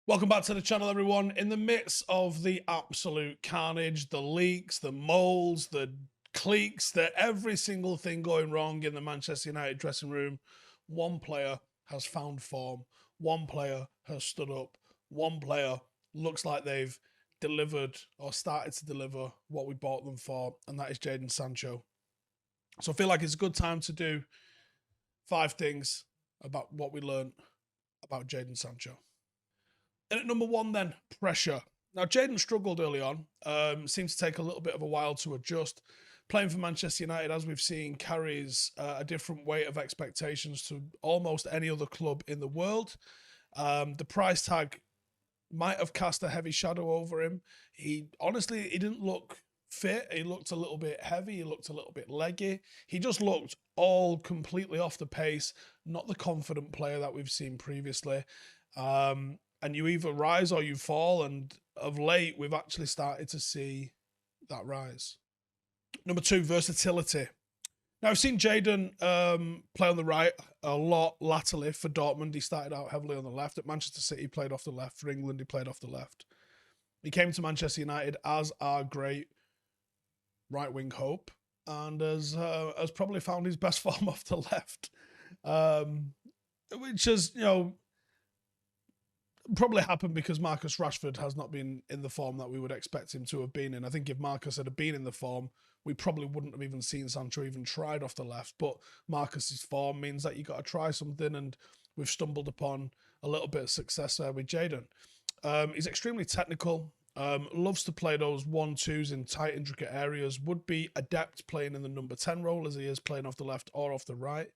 Welcome back to the channel, everyone. In the midst of the absolute carnage, the leaks, the moles, the cliques, every single thing going wrong in the Manchester United dressing room, one player has found form. One player has stood up. One player looks like they've delivered or started to deliver what we bought them for, and that is Jadon Sancho. So I feel like it's a good time to do 5 things about what we learned about Jadon Sancho. And at number 1 then, pressure. Now, Jadon struggled early on. Seemed to take a little bit of a while to adjust. Playing for Manchester United, as we've seen, carries a different weight of expectations to almost any other club in the world. The price tag might have cast a heavy shadow over him. He didn't look fit. He looked a little bit heavy. He looked a little bit leggy. He just looked all completely off the pace, not the confident player that we've seen previously. And you either rise or you fall, and of late, we've actually started to see that rise. Number 2, versatility. Now, I've seen Jadon play on the right a lot latterly for Dortmund. He started out heavily on the left. At Manchester City, he played off the left. For England, he played off the left. He came to Manchester United as our great right-wing hope, and has probably found his best form off the left, which is, probably happened because Marcus Rashford has not been in the form that we would expect him to have been in. I think if Marcus had been in the form, we probably wouldn't have even seen Sancho even tried off the left. But Marcus's form means that you got to try something, and we've stumbled upon a little bit of success there with Jadon. He's extremely technical. Loves to play those 1-2s in tight, intricate areas. Would be adept playing in the number 10 role, as he is playing off the left or off the right.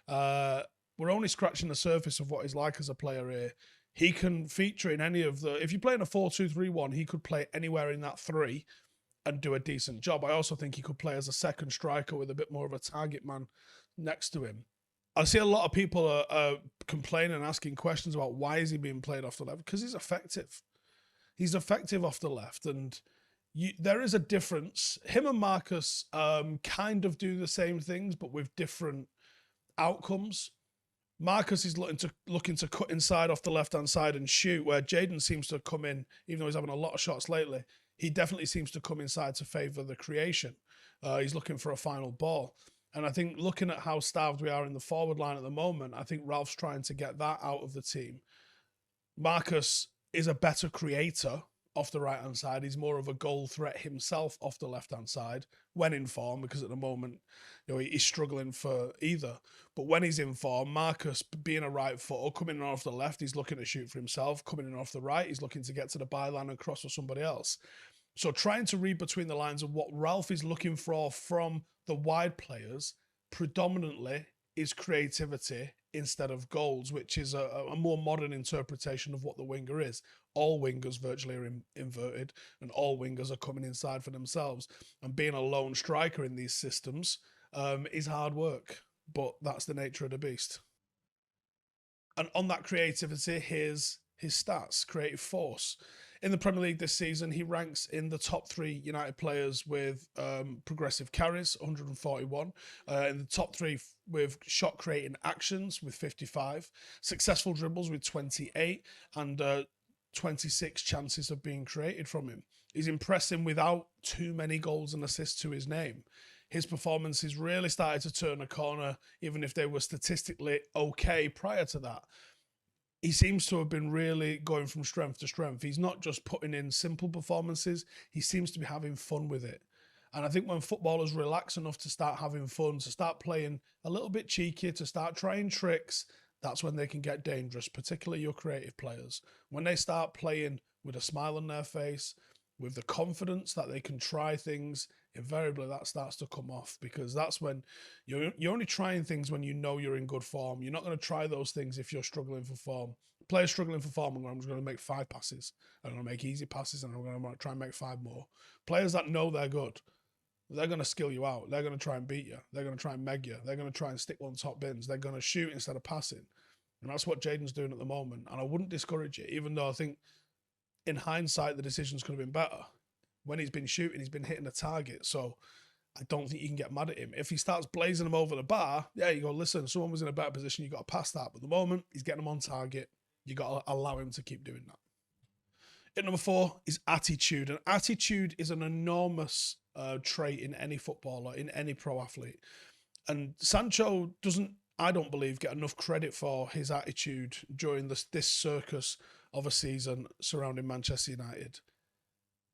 We're only scratching the surface of what he's like as a player here. He can feature in any of the... If you're playing a 4-2-3-1, he could play anywhere in that 3 and do a decent job. I also think he could play as a second striker with a bit more of a target man next to him. I see a lot of people are complaining and asking questions about why is he being played off the left. Because he's effective. He's effective off the left, and there is a difference. Him and Marcus kind of do the same things, but with different outcomes. Marcus is looking to cut inside off the left-hand side and shoot, where Jadon seems to come in, even though he's having a lot of shots lately, he definitely seems to come inside to favour the creation. He's looking for a final ball. And I think looking at how starved we are in the forward line at the moment, I think Ralph's trying to get that out of the team. Marcus is a better creator off the right-hand side. He's more of a goal threat himself off the left-hand side when in form, because at the moment, he's struggling for either. But when he's in form, Marcus, being a right footer, coming in off the left, he's looking to shoot for himself. Coming in off the right, he's looking to get to the byline and cross for somebody else. So trying to read between the lines of what Ralph is looking for from the wide players predominantly is creativity instead of goals, which is a more modern interpretation of what the winger is. All wingers virtually are inverted, and all wingers are coming inside for themselves. And being a lone striker in these systems is hard work, but that's the nature of the beast. And on that creativity, here's his stats: creative force. In the Premier League this season, he ranks in the top 3 United players with progressive carries, 141. In the top 3 with shot creating actions with 55. Successful dribbles with 28. And 26 chances have been created from him. He's impressing without too many goals and assists to his name. His performances really started to turn a corner, even if they were statistically okay prior to that. He seems to have been really going from strength to strength. He's not just putting in simple performances. He seems to be having fun with it. And I think when footballers relax enough to start having fun, to start playing a little bit cheeky, to start trying tricks, that's when they can get dangerous, particularly your creative players. When they start playing with a smile on their face, with the confidence that they can try things, invariably that starts to come off, because that's when you're only trying things when you know you're in good form. You're not going to try those things if you're struggling for form. Players struggling for form, I'm just going to make 5 passes. I'm going to make easy passes, and I'm going to try and make 5 more. Players that know they're good, they're going to skill you out. They're going to try and beat you. They're going to try and meg you. They're going to try and stick one top bins. They're going to shoot instead of passing. And that's what Jadon's doing at the moment. And I wouldn't discourage it, even though I think in hindsight, the decisions could have been better. When he's been shooting, he's been hitting a target. So I don't think you can get mad at him. If he starts blazing them over the bar, yeah, you go, listen, someone was in a better position, you got to pass that. But at the moment, he's getting them on target. You got to allow him to keep doing that. At number 4 is attitude. And attitude is an enormous trait in any footballer, in any pro athlete. And Sancho doesn't, I don't believe, get enough credit for his attitude during this circus of a season surrounding Manchester United.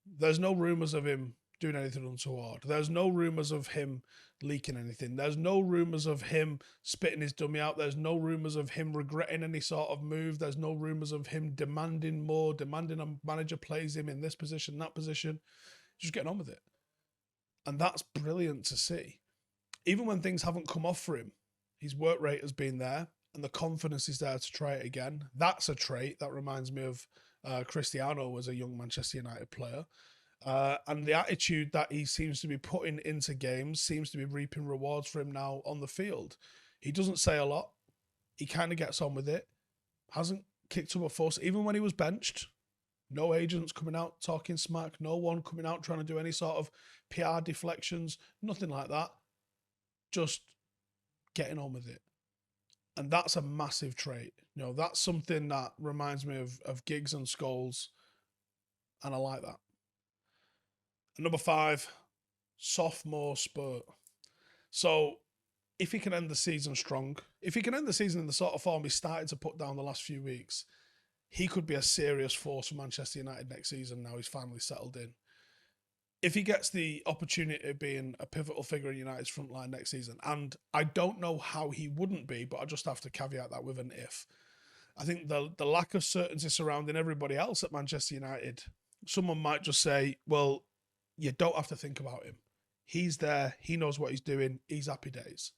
There's no rumours of him doing anything untoward. There's no rumours of him leaking anything. There's no rumours of him spitting his dummy out. There's no rumours of him regretting any sort of move. There's no rumours of him demanding more, demanding a manager plays him in this position, that position. Just getting on with it. And that's brilliant to see. Even when things haven't come off for him, his work rate has been there and the confidence is there to try it again. That's a trait that reminds me of Cristiano as a young Manchester United player. And the attitude that he seems to be putting into games seems to be reaping rewards for him now on the field. He doesn't say a lot. He kind of gets on with it. Hasn't kicked up a fuss. Even when he was benched, no agents coming out talking smack. No one coming out trying to do any sort of PR deflections. Nothing like that. Just getting on with it. And that's a massive trait. You know, that's something that reminds me of Giggs and Scholes. And I like that. And number 5, Sophomore Sport. So if he can end the season strong, if he can end the season in the sort of form he started to put down the last few weeks, he could be a serious force for Manchester United next season now he's finally settled in. If he gets the opportunity of being a pivotal figure in United's front line next season, and I don't know how he wouldn't be, but I just have to caveat that with an if. I think the lack of certainty surrounding everybody else at Manchester United, someone might just say, well, you don't have to think about him. He's there. He knows what he's doing. He's happy days.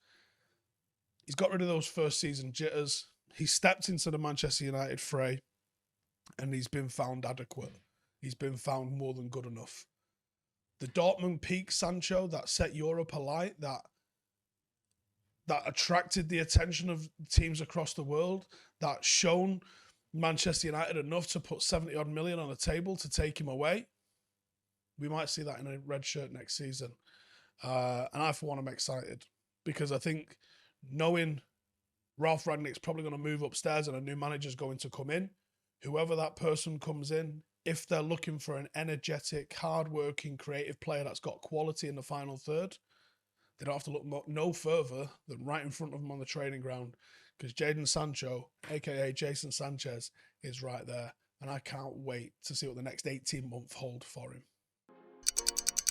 He's got rid of those first season jitters. He stepped into the Manchester United fray and he's been found adequate. He's been found more than good enough. The Dortmund peak Sancho that set Europe alight, that attracted the attention of teams across the world, that shown Manchester United enough to put 70 odd million on the table to take him away. We might see that in a red shirt next season. And I, for one, am excited because I think knowing Ralph Rangnick's probably going to move upstairs and a new manager's going to come in, whoever that person comes in, if they're looking for an energetic, hard-working, creative player that's got quality in the final third, they don't have to look no further than right in front of them on the training ground because Jadon Sancho, a.k.a. Jason Sanchez, is right there. And I can't wait to see what the next 18 months hold for him.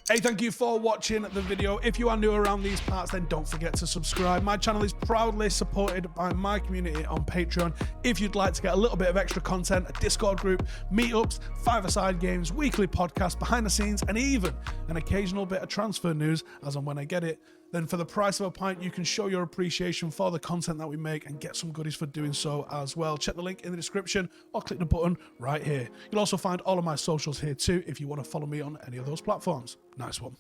Hey, thank you for watching the video. If you are new around these parts, then don't forget to subscribe. My channel is proudly supported by my community on Patreon. If you'd like to get a little bit of extra content, a Discord group, meetups, five-a-side games, weekly podcasts, behind the scenes, and even an occasional bit of transfer news as and when I get it, then for the price of a pint, you can show your appreciation for the content that we make and get some goodies for doing so as well. Check the link in the description or click the button right here. You'll also find all of my socials here too if you want to follow me on any of those platforms. Nice one.